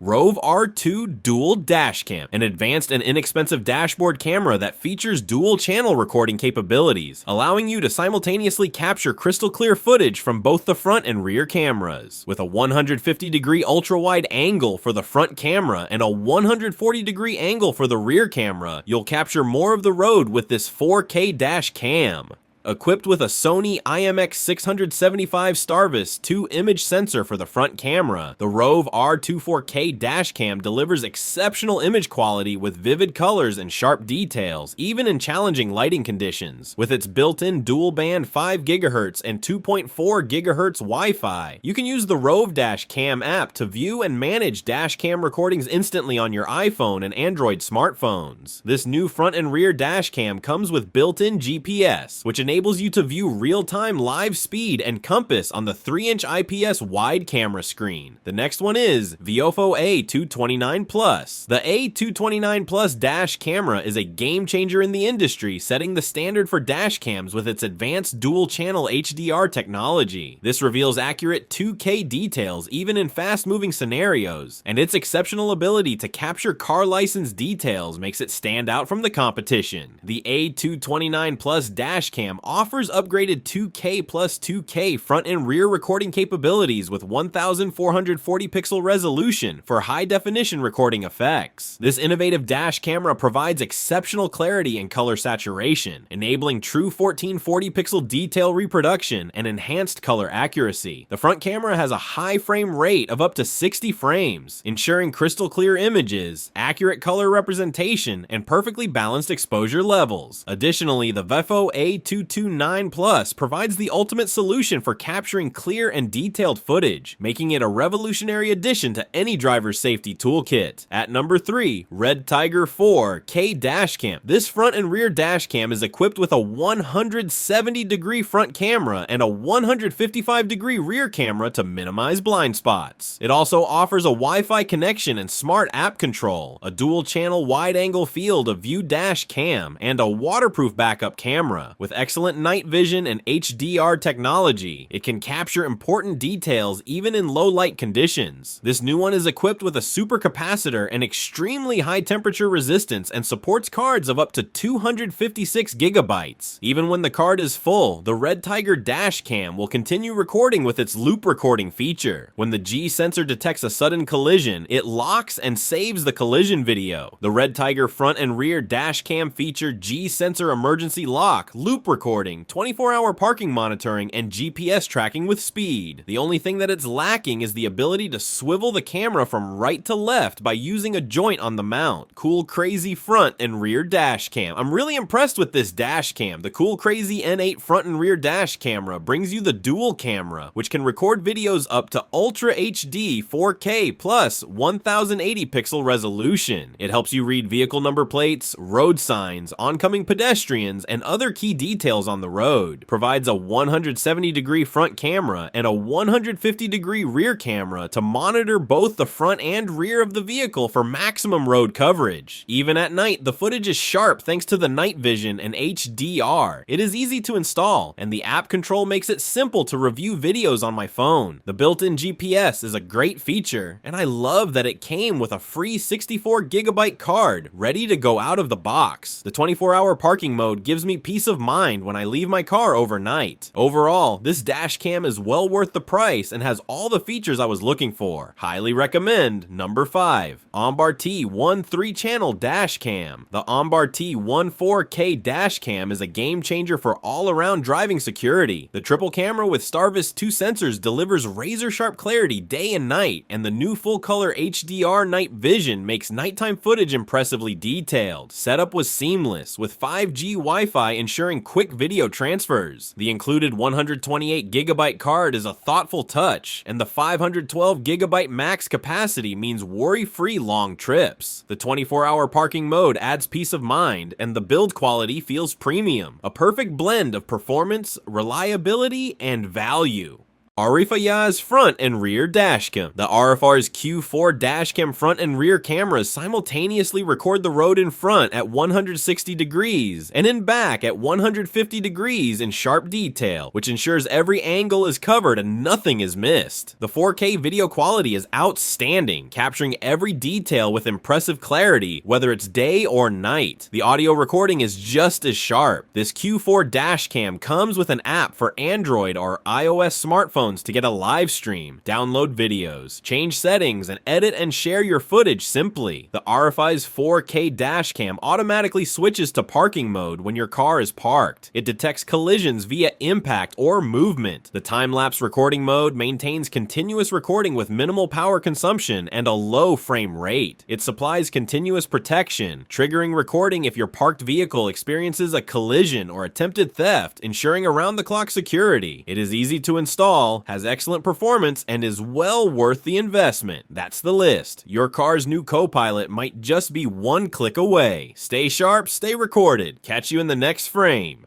ROVE R2 Dual Dashcam, an advanced and inexpensive dashboard camera that features dual channel recording capabilities, allowing you to simultaneously capture crystal clear footage from both the front and rear cameras. With a 150-degree ultra-wide angle for the front camera and a 140-degree angle for the rear camera, you'll capture more of the road with this 4K dash cam. Equipped with a Sony IMX675 Starvis 2 image sensor for the front camera, the ROVE R2 4K dashcam delivers exceptional image quality with vivid colors and sharp details, even in challenging lighting conditions. With its built-in dual-band 5 GHz and 2.4 GHz Wi-Fi, you can use the ROVE Dashcam app to view and manage dashcam recordings instantly on your iPhone and Android smartphones. This new front and rear dashcam comes with built-in GPS, which enables you to view real-time live speed and compass on the 3-inch IPS wide camera screen. The next one is VIOFO A229 Plus. The A229 Plus dash camera is a game changer in the industry, setting the standard for dash cams with its advanced dual-channel HDR technology. This reveals accurate 2K details even in fast-moving scenarios, and its exceptional ability to capture car license details makes it stand out from the competition. The A229 Plus dash cam offers upgraded 2K plus 2K front and rear recording capabilities with 1440 pixel resolution for high definition recording effects. This innovative dash camera provides exceptional clarity and color saturation, enabling true 1440 pixel detail reproduction and enhanced color accuracy. The front camera has a high frame rate of up to 60 frames, ensuring crystal clear images, accurate color representation, and perfectly balanced exposure levels. Additionally, the VIOFO A229 Plus provides the ultimate solution for capturing clear and detailed footage, making it a revolutionary addition to any driver's safety toolkit. At number 3, REDTIGER 4K Dashcam. This front and rear dashcam is equipped with a 170-degree front camera and a 155-degree rear camera to minimize blind spots. It also offers a Wi-Fi connection and smart app control, a dual-channel wide-angle field of view dash cam, and a waterproof backup camera. With excellent night vision and HDR technology, it can capture important details even in low light conditions. This new one is equipped with a super capacitor and extremely high temperature resistance and supports cards of up to 256 gigabytes. Even when the card is full, the REDTIGER dash cam will continue recording with its loop recording feature. When the G sensor detects a sudden collision, it locks and saves the collision video. The REDTIGER front and rear dash cam feature G sensor emergency lock, loop recording, 24-hour parking monitoring, and GPS tracking with speed. The only thing that it's lacking is the ability to swivel the camera from right to left by using a joint on the mount. COOLCRAZY front and rear dash cam. I'm really impressed with this dash cam. The COOLCRAZY N8 front and rear dash camera brings you the dual camera, which can record videos up to Ultra HD 4K plus 1080 pixel resolution. It helps you read vehicle number plates, road signs, oncoming pedestrians, and other key details on the road. Provides a 170-degree front camera and a 150-degree rear camera to monitor both the front and rear of the vehicle for maximum road coverage. Even at night, the footage is sharp thanks to the night vision and HDR. It is easy to install, and the app control makes it simple to review videos on my phone. The built-in GPS is a great feature, and I love that it came with a free 64GB card ready to go out of the box. The 24-hour parking mode gives me peace of mind when I leave my car overnight. Overall, this dash cam is well worth the price and has all the features I was looking for. Highly recommend. Number 5, OMBAR T1 3-channel dash cam. The OMBAR T1 4K dash cam is a game changer for all-around driving security. The triple camera with Starvis 2 sensors delivers razor-sharp clarity day and night, and the new full-color HDR night vision makes nighttime footage impressively detailed. Setup was seamless, with 5G Wi-Fi ensuring quick video transfers. The included 128GB card is a thoughtful touch, and the 512GB max capacity means worry-free long trips. The 24-hour parking mode adds peace of mind, and the build quality feels premium. A perfect blend of performance, reliability, and value. ARIFAYZ front and rear dashcam. The RFR's Q4 dashcam front and rear cameras simultaneously record the road in front at 160 degrees and in back at 150 degrees in sharp detail, which ensures every angle is covered and nothing is missed. The 4K video quality is outstanding, capturing every detail with impressive clarity, whether it's day or night. The audio recording is just as sharp. This Q4 dashcam comes with an app for Android or iOS smartphones to get a live stream, download videos, change settings, and edit and share your footage simply. The REDTIGER 4K dashcam automatically switches to parking mode when your car is parked. It detects collisions via impact or movement. The time-lapse recording mode maintains continuous recording with minimal power consumption and a low frame rate. It supplies continuous protection, triggering recording if your parked vehicle experiences a collision or attempted theft, ensuring around-the-clock security. It is easy to install, has excellent performance, and is well worth the investment. That's the list. Your car's new co-pilot might just be one click away. Stay sharp, stay recorded. Catch you in the next frame.